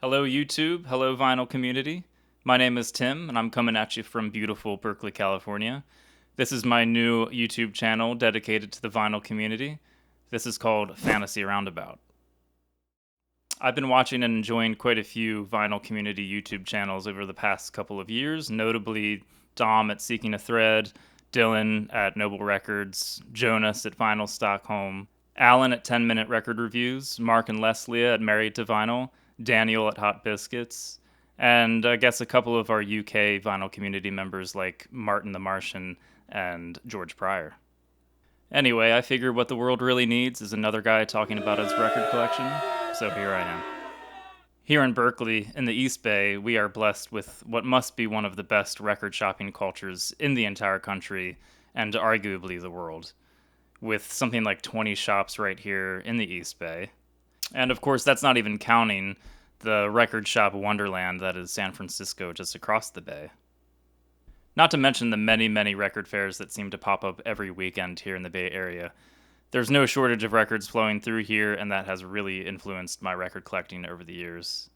Hello, YouTube. Hello, vinyl community. My name is Tim, and I'm coming at you from beautiful Berkeley, California. This is my new YouTube channel dedicated to the vinyl community. This is called Phantassie Roundabout. I've been watching and enjoying quite a few vinyl community YouTube channels over the past couple of years, notably Dom at Seekingathread, Dylan at Noble Records, Jonas at Vinyl Stockholm, Alan at 10-Minute Record Reviews, Mark and Leslie at Married to Vinyl, Daniel at Hot Biscuits, and I guess a couple of our UK vinyl community members like Martin the Martian and George Pryor. Anyway, I figure what the world really needs is another guy talking about his record collection, so here I am. Here in Berkeley, in the East Bay, we are blessed with what must be one of the best record shopping cultures in the entire country, and arguably the world, with something like 20 shops right here in the East Bay. And of course, that's not even counting the record shop wonderland that is San Francisco just across the bay. Not to mention the many, many record fairs that seem to pop up every weekend here in the Bay Area. There's no shortage of records flowing through here, and that has really influenced my record collecting over the years.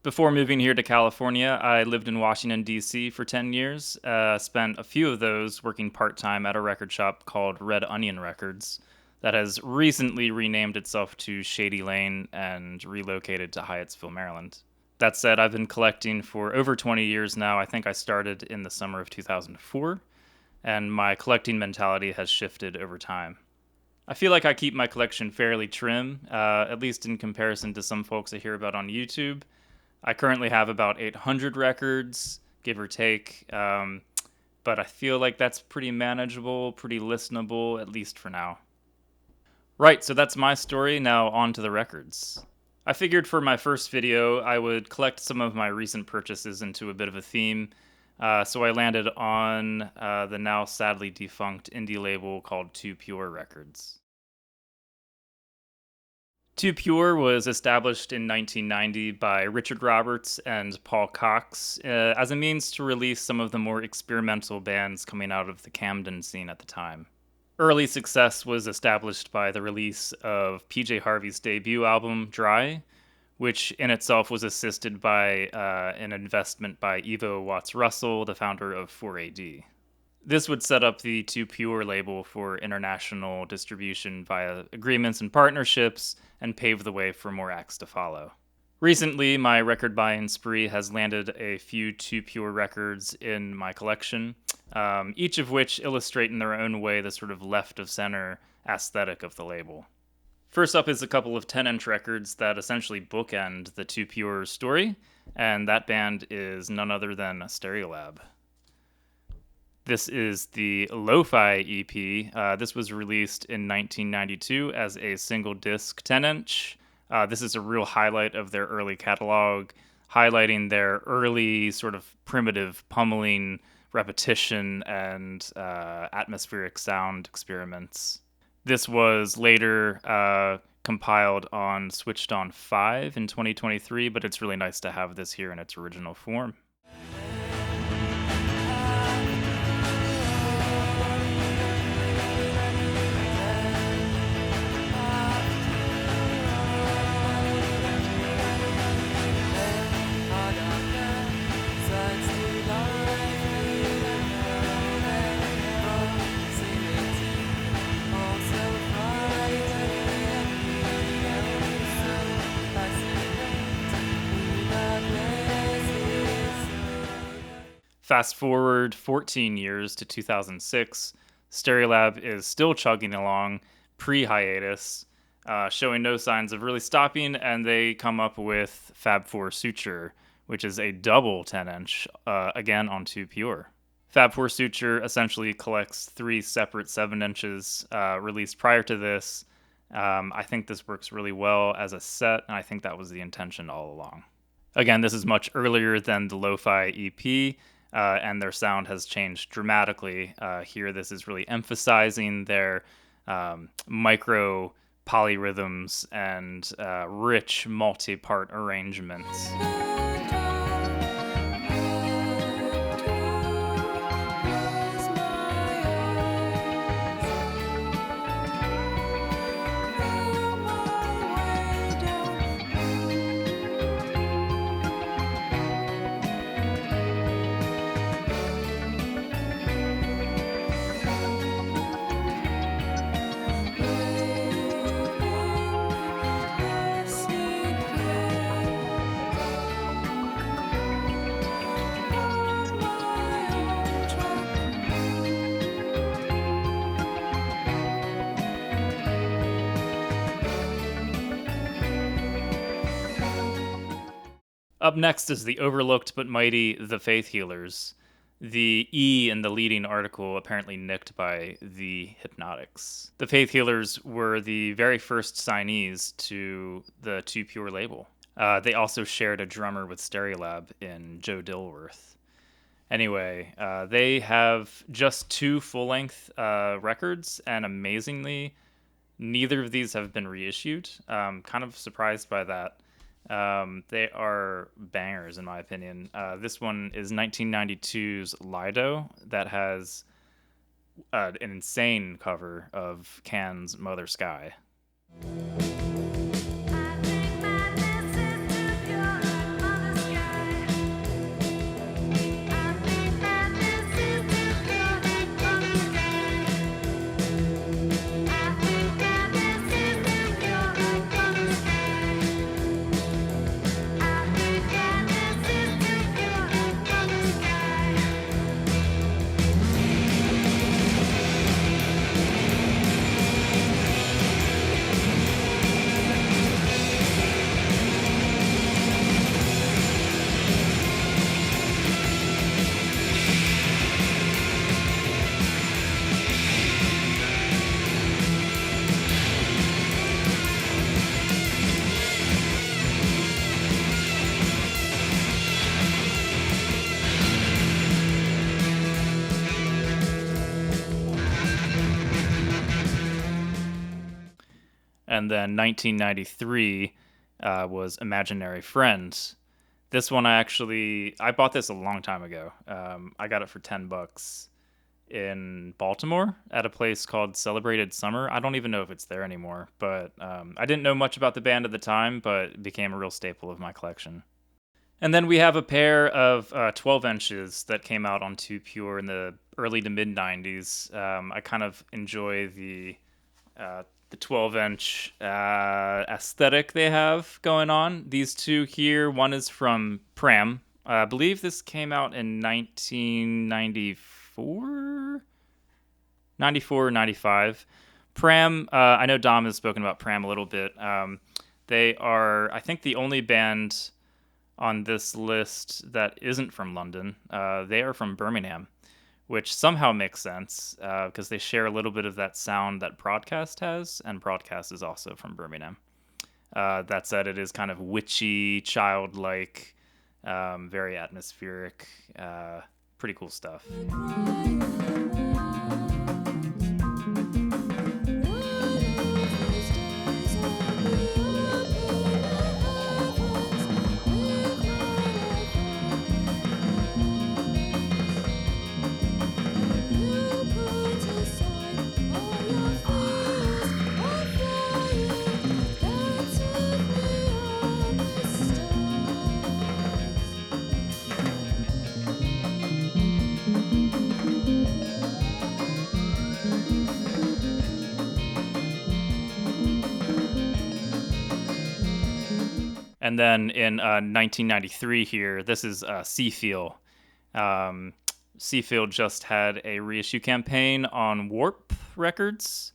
Before moving here to California, I lived in Washington, D.C. for 10 years, spent a few of those working part-time at a record shop called Red Onion Records that has recently renamed itself to Shady Lane and relocated to Hyattsville, Maryland. That said, I've been collecting for over 20 years now. I think I started in the summer of 2004, and my collecting mentality has shifted over time. I feel like I keep my collection fairly trim, at least in comparison to some folks I hear about on YouTube. I currently have about 800 records, give or take, but I feel like that's pretty manageable, pretty listenable, at least for now. Right, so that's my story. Now on to the records. I figured for my first video, I would collect some of my recent purchases into a bit of a theme, so I landed on the now sadly defunct indie label called Too Pure Records. Too Pure was established in 1990 by Richard Roberts and Paul Cox as a means to release some of the more experimental bands coming out of the Camden scene at the time. Early success was established by the release of PJ Harvey's debut album, Dry, which in itself was assisted by an investment by Evo Watts-Russell, the founder of 4AD. This would set up the Too Pure label for international distribution via agreements and partnerships, and pave the way for more acts to follow. Recently, my record buying spree has landed a few Too Pure records in my collection, each of which illustrate in their own way the sort of left-of-center aesthetic of the label. First up is a couple of 10-inch records that essentially bookend the Too Pure story, and that band is none other than Stereolab. This is the Lo-Fi EP. This was released in 1992 as a single-disc 10-inch. This is a real highlight of their early catalog, highlighting their early sort of primitive pummeling repetition and atmospheric sound experiments. This was later compiled on Switched On 5 in 2023, but it's really nice to have this here in its original form. Fast forward 14 years to 2006, Stereolab is still chugging along pre-hiatus, showing no signs of really stopping, and they come up with Fab 4 Suture, which is a double 10-inch, again on Too Pure. Fab 4 Suture essentially collects 3 separate 7-inches released prior to this. I think this works really well as a set, and I think that was the intention all along. Again, this is much earlier than the Lo-Fi EP, and their sound has changed dramatically. Here, this is really emphasizing their micro polyrhythms and rich multi-part arrangements. Up next is the overlooked but mighty The Faith Healers. The E in the leading article apparently nicked by the Hypnotics. The Faith Healers were the very first signees to the Too Pure label. They also shared a drummer with Stereolab in Joe Dilworth. Anyway, they have just 2 full-length records, and amazingly, neither of these have been reissued. Kind of surprised by that. They are bangers, in my opinion. This one is 1992's Lido that has an insane cover of Can's Mother Sky. And then 1993 was Imaginary Friends. This one I bought this a long time ago. I got it for $10 in Baltimore at a place called Celebrated Summer. I don't even know if it's there anymore, but I didn't know much about the band at the time, but it became a real staple of my collection. And then we have a pair of 12 inches that came out on Too Pure in the early to mid 90s. I kind of enjoy the 12-inch aesthetic they have going on. These two here, one is from Pram. I believe this came out in 1994? 94 or 95. Pram, I know Dom has spoken about Pram a little bit. They are, I think, the only band on this list that isn't from London. They are from Birmingham, which somehow makes sense because they share a little bit of that sound that Broadcast has, and Broadcast is also from Birmingham. That said, it is kind of witchy, childlike, very atmospheric, pretty cool stuff. And then in 1993 here, this is Seafeel. Seafeel just had a reissue campaign on Warp Records,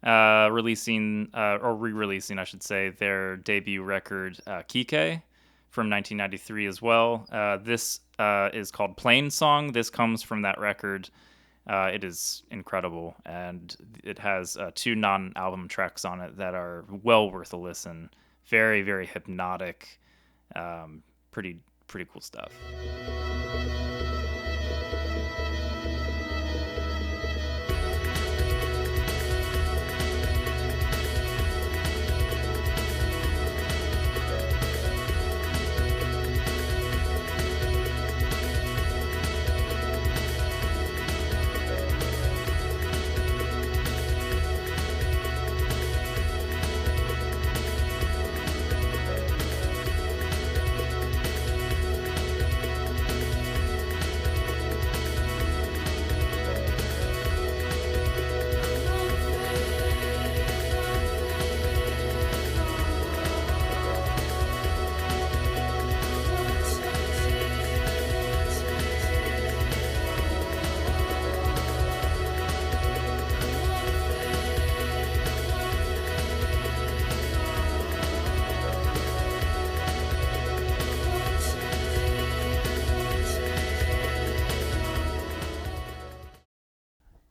re-releasing, I should say, their debut record, Kike, from 1993 as well. This is called Plain Song. This comes from that record. It is incredible, and it has 2 non-album tracks on it that are well worth a listen. Very, very hypnotic, pretty cool stuff.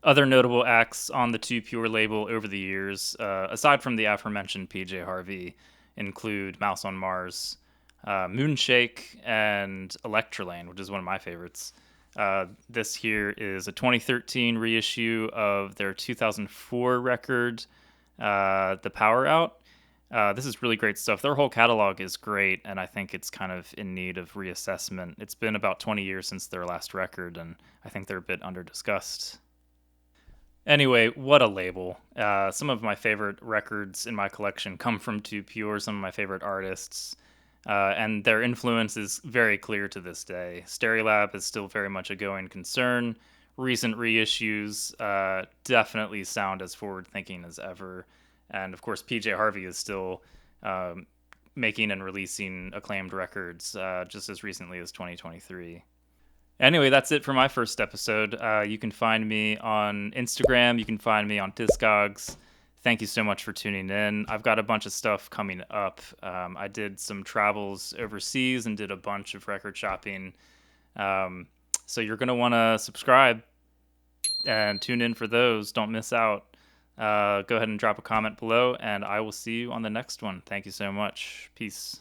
Other notable acts on the Too Pure label over the years, aside from the aforementioned PJ Harvey, include Mouse on Mars, Moonshake, and Electrolane, which is one of my favorites. This here is a 2013 reissue of their 2004 record, The Power Out. This is really great stuff. Their whole catalog is great, and I think it's kind of in need of reassessment. It's been about 20 years since their last record, and I think they're a bit under-discussed. Anyway, what a label. Some of my favorite records in my collection come from Too Pure, some of my favorite artists, and their influence is very clear to this day. Stereolab is still very much a going concern. Recent reissues definitely sound as forward-thinking as ever. And of course, PJ Harvey is still making and releasing acclaimed records just as recently as 2023. Anyway, that's it for my first episode. You can find me on Instagram. You can find me on Discogs. Thank you so much for tuning in. I've got a bunch of stuff coming up. I did some travels overseas and did a bunch of record shopping. So you're going to want to subscribe and tune in for those. Don't miss out. Go ahead and drop a comment below, and I will see you on the next one. Thank you so much. Peace.